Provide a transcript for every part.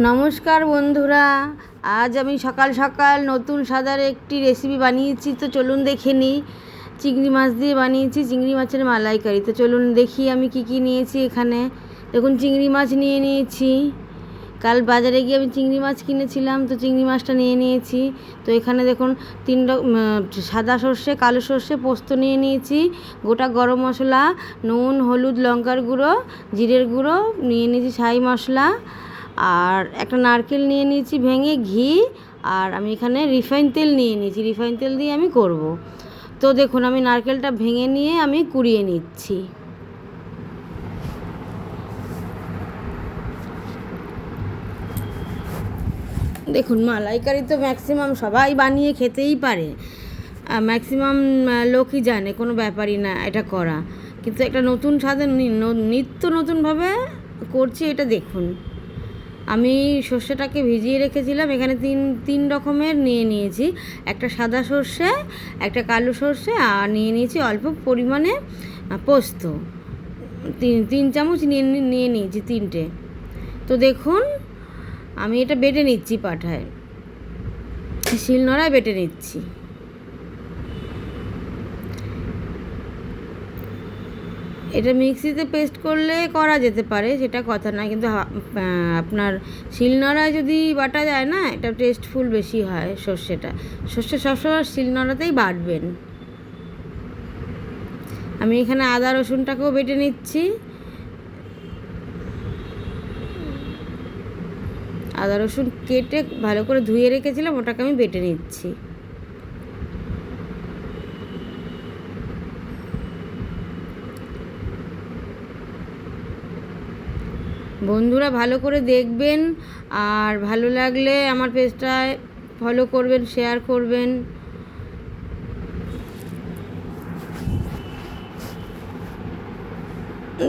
নমস্কার বন্ধুরা, আজ আমি সকাল সকাল নতুন স্বাদের একটি রেসিপি বানিয়েছি। তো চলুন দেখে নিই। চিংড়ি মাছ দিয়ে বানিয়েছি চিংড়ি মাছের মালাইকারি। তো চলুন দেখি আমি কি কি নিয়েছি। এখানে দেখুন চিংড়ি মাছ নিয়ে নিয়েছি। কাল বাজারে গিয়ে আমি চিংড়ি মাছ কিনেছিলাম, তো চিংড়ি মাছটা নিয়ে নিয়েছি। তো এখানে দেখুন সাদা সর্ষে, কালো সর্ষে, পোস্ত নিয়ে নিয়েছি, গোটা গরম মশলা, নুন, হলুদ, লঙ্কার গুঁড়ো, জিরের গুঁড়ো নিয়ে নিয়েছি, ছাই মশলা, আর একটা নারকেল নিয়ে নিয়েছি ভেঙে, ঘি, আর আমি এখানে রিফাইন তেল নিয়ে নিয়েছি। রিফাইন তেল দিয়ে আমি করব। তো দেখুন আমি নারকেলটা ভেঙে নিয়ে আমি কুড়িয়ে নিচ্ছি। দেখুন মালাইকারি তো ম্যাক্সিমাম সবাই বানিয়ে খেতেই পারে, ম্যাক্সিমাম লোকই জানে, কোনো ব্যাপারই না এটা করা। কিন্তু একটা নতুন স্বাদের নিত্য নতুনভাবে করছি, এটা দেখুন। আমি সর্ষেটাকে ভিজিয়ে রেখেছিলাম, এখানে তিন রকমের নিয়ে নিয়েছি। একটা সাদা সর্ষে, একটা কালো সর্ষে, আর নিয়ে নিয়েছি অল্প পরিমাণে পোস্ত। তিন চামচ নিয়ে নিয়েছি, তিনটে। তো দেখুন আমি এটা বেটে নিচ্ছি, পাঠায় শিলনোড়ায় বেটে নিচ্ছি। এটা মিক্সিতে পেস্ট করলে করা যেতে পারে, সেটা কথা না, কিন্তু আপনার শিলনোড়ায় যদি বাটা যায় না, এটা টেস্টফুল বেশি হয়। সর্ষে সবসময় শিলনোড়াতেই বাটবেন। আমি এখানে আদা রসুনটাকেও বেটে নিচ্ছি। আদা রসুন কেটে ভালো করে ধুয়ে রেখেছিলাম, ওটাকে আমি বেটে নিচ্ছি। বন্ধুরা ভালো করে দেখবেন, আর ভালো লাগলে আমার পেজটায় ফলো করবেন, শেয়ার করবেন।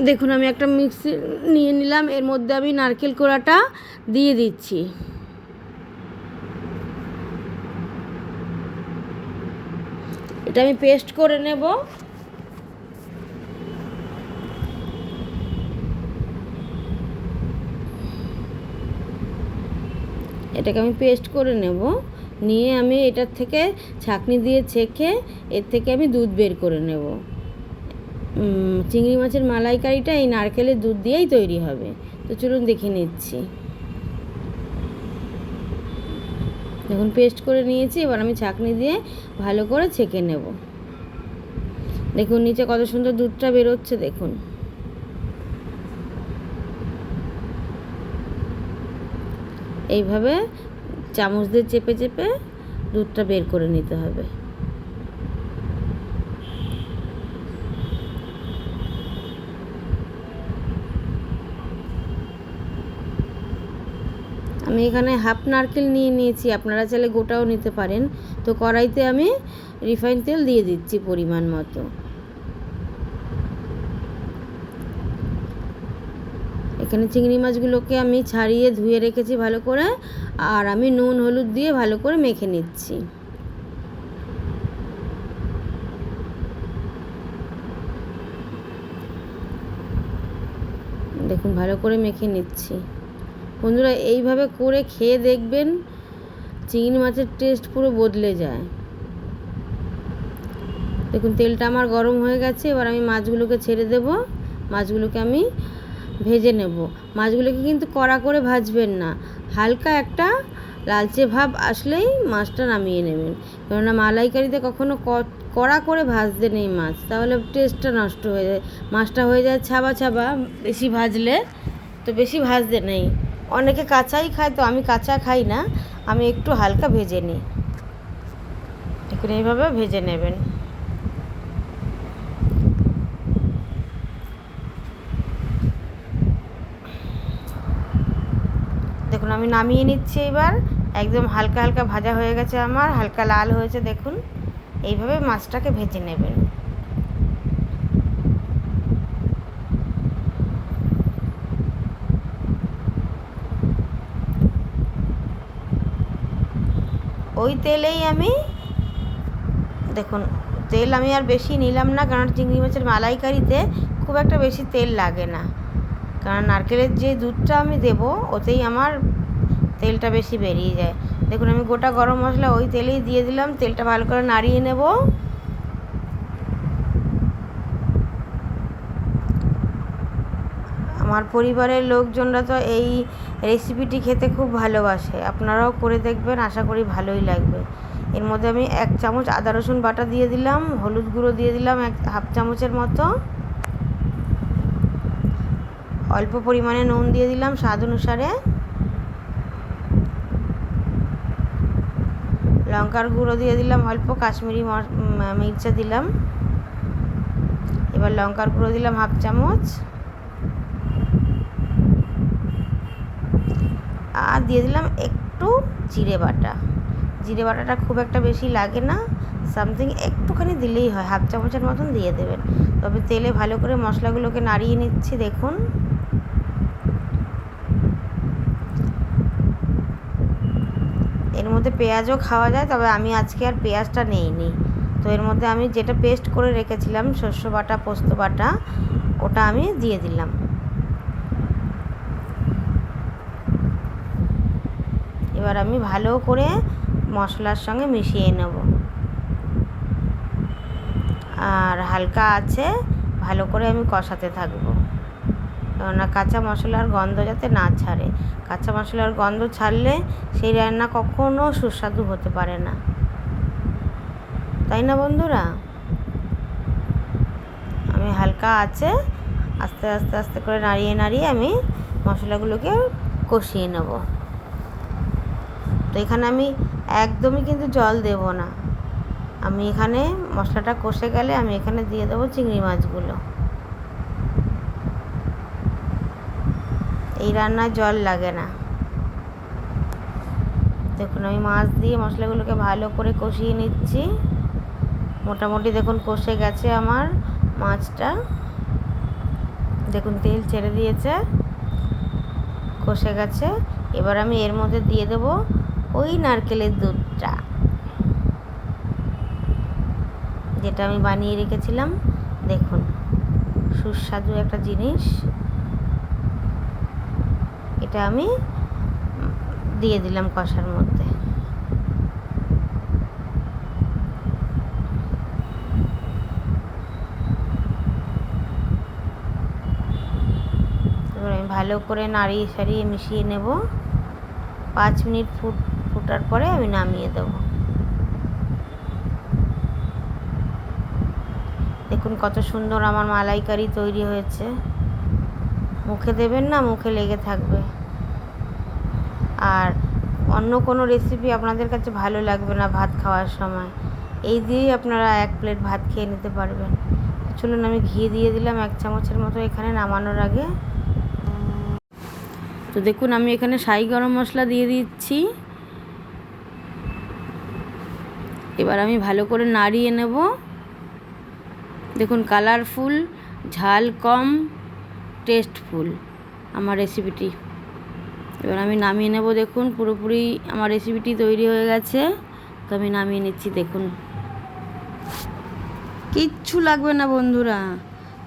দেখুন আমি একটা মিক্সি নিয়ে নিলাম, এর মধ্যে আমি নারকেল কোড়াটা দিয়ে দিচ্ছি। এটা আমি পেস্ট করে নেব। এটাকে আমি পেস্ট করে নেব, নিয়ে আমি এটার থেকে ছাঁকনি দিয়ে ছেঁকে এর থেকে আমি দুধ বের করে নেব। চিংড়ি মাছের মালাইকারিটা এই নারকেলের দুধ দিয়েই তৈরি হবে। তো চলুন দেখে নিচ্ছি। দেখুন পেস্ট করে নিয়েছি, এবার আমি ছাঁকনি দিয়ে ভালো করে ছেঁকে নেব। দেখুন নিচে কত সুন্দর দুধটা বেরোচ্ছে, দেখুন। এইভাবে চামচ দিয়ে চেপে চেপে দুধটা বের করে নিতে হবে। আমি এখানে হাফ নারকেল নিয়ে নিয়েছি, আপনারা চাইলে গোটাও নিতে পারেন। তো কড়াইতে আমি রিফাইন তেল দিয়ে দিচ্ছি পরিমাণ মতো। এখানে চিংড়ি মাছগুলোকে আমি ছাড়িয়ে ধুয়ে রেখেছি ভালো করে, আর আমি নুন হলুদ দিয়ে ভালো করে মেখে নিচ্ছি। দেখুন ভালো করে মেখে নিচ্ছি। বন্ধুরা এইভাবে করে খেয়ে দেখবেন, চিংড়ি মাছের টেস্ট পুরো বদলে যায়। দেখুন তেলটা আমার গরম হয়ে গেছে, এবার আমি মাছগুলোকে ছেড়ে দেব। মাছগুলোকে আমি ভেজে নেব। মাছগুলোকে কিন্তু কড়া করে ভাজবেন না, হালকা একটা লালচে ভাব আসলেই মাছটা নামিয়ে নেবেন। কেননা মালাইকারিতে কখনো কড়া করে ভাজতে নেই মাছ, তাহলে টেস্টটা নষ্ট হয়ে যায়। মাছটা হয়ে যায় ছাবা ছাবা বেশি ভাজলে। তো বেশি ভাজতে নেই। অনেকে কাঁচাই খায়, তো আমি কাঁচা খাই না, আমি একটু হালকা ভেজে নিই। দেখুন এইভাবে ভেজে নেবেন। দেখুন আমি নামিয়ে নিচ্ছি এবার। একদম হালকা হালকা ভাজা হয়ে গেছে আমার, হালকা লাল হয়েছে। দেখুন এইভাবে মাছটাকে ভেজে নেবেন। ওই তেলেই আমি, দেখুন তেল আমি আর বেশি নিলাম না, কারণ চিংড়ি মাছের মালাইকারিতে খুব একটা বেশি তেল লাগে না, কারণ নারকেলের যে দুধটা আমি দেব ওতেই আমার তেলটা বেশি বেরিয়ে যায়। দেখুন আমি গোটা গরম মশলা ওই তেলেই দিয়ে দিলাম। তেলটা ভালো করে নাড়িয়ে নেব। আমার পরিবারের লোকজনরা তো এই রেসিপিটি খেতে খুব ভালোবাসে। আপনারাও করে দেখবেন, আশা করি ভালোই লাগবে। এর মধ্যে আমি 1 চামচ আদা রসুন বাটা দিয়ে দিলাম, হলুদ গুঁড়ো দিয়ে দিলাম 1/2 চামচের মতো, অল্প পরিমাণে নুন দিয়ে দিলাম স্বাদ অনুসারে, লঙ্কার গুঁড়ো দিয়ে দিলাম অল্প, কাশ্মীরি মির্চা দিলাম, এবার লঙ্কার গুঁড়ো দিলাম 1/2 চামচ, আর দিয়ে দিলাম একটু জিরে বাটা। জিরে বাটাটা খুব একটা বেশি লাগে না, সামথিং একটুখানি দিলেই হয়, 1/2 চামচের মতন দিয়ে দেবেন। তবে তেলে ভালো করে মশলাগুলোকে নাড়িয়ে নিচ্ছি। দেখুন এর মধ্যে পেঁয়াজও খাওয়া যায়, তবে আমি আজকে আর পেঁয়াজটা নেইনি। তো এর মধ্যে আমি যেটা পেস্ট করে রেখেছিলাম শস্য বাটা, পোস্ত বাটা, ওটা আমি দিয়ে দিলাম। এবার আমি ভালো করে মশলার সঙ্গে মিশিয়ে নেব, আর হালকা আছে ভালো করে আমি কষাতে থাকবো, কেননা কাঁচা মশলার গন্ধ যাতে না ছাড়ে। কাঁচা মশলার গন্ধ ছাড়লে সেই রান্না কখনো সুস্বাদু হতে পারে না, তাই না বন্ধুরা? আমি হালকা আছে আস্তে আস্তে আস্তে করে নাড়িয়ে নাড়িয়ে আমি মশলাগুলোকে কষিয়ে নেব। তো এখানে আমি একদমই কিন্তু জল দেব না। আমি এখানে মশলাটা কষে গেলে আমি এখানে দিয়ে দেবো চিংড়ি মাছগুলো। এই রান্নায় জল লাগে না। দেখুন আমি মাছ দিয়ে মশলাগুলোকে ভালো করে কষিয়ে নিচ্ছি। মোটামুটি দেখুন কষে গেছে আমার মাছটা, দেখুন তেল ছেড়ে দিয়েছে, কষে গেছে। এবার আমি এর মধ্যে দিয়ে দেবো ওই নারকেলের দুধটা, যেটা আমি বানিয়ে রেখেছিলাম। দেখুন সুস্বাদু একটা জিনিস, এটা আমি দিয়ে দিলাম কষার মধ্যে। এবার আমি ভালো করে নাড়িয়ে সারিয়ে মিশিয়ে নেব। 5 মিনিট ফুটার পরে আমি নামিয়ে দেব। দেখুন কত সুন্দর আমার মালাইকারি তৈরি হয়েছে। মুখে দেবেন না, মুখে লেগে থাকবে। আর অন্য কোনো রেসিপি আপনাদের কাছে ভালো লাগবে না ভাত খাওয়ার সময়। এই দিয়েই আপনারা 1 প্লেট ভাত খেয়ে নিতে পারবেন। চলুন আমি ঘি দিয়ে দিলাম 1 চামচের মতো এখানে নামানোর আগে। তো দেখুন আমি এখানে শাহি গরম মশলা দিয়ে দিচ্ছি। এবার আমি ভালো করে নাড়িয়ে নেব। দেখুন কালারফুল, ঝাল কম, টেস্টফুল আমার রেসিপিটি। এবার আমি নামিয়ে নেব। দেখুন পুরোপুরি আমার রেসিপিটি তৈরি হয়ে গেছে। তো আমি নামিয়ে নিচ্ছি। দেখুন কিচ্ছু লাগবে না বন্ধুরা।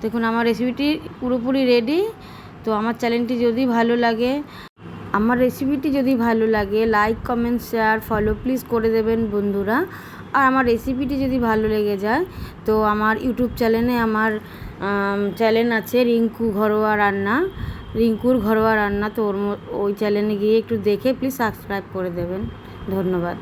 দেখুন আমার রেসিপিটি পুরোপুরি রেডি। তো আমার চ্যানেলটি যদি ভালো লাগে, আমার রেসিপিটি যদি ভালো লাগে, like, comment, share, follow please করে দেবেন বন্ধুরা। আর আমার রেসিপিটি যদি ভালো লেগে যায় তো আমার ইউটিউব চ্যানেলে আমার চ্যানেল আছে রিঙ্কুর ঘরোয়া রান্না। তো ওই চ্যানেলে গিয়ে একটু দেখে প্লিজ সাবস্ক্রাইব করে দেবেন। ধন্যবাদ।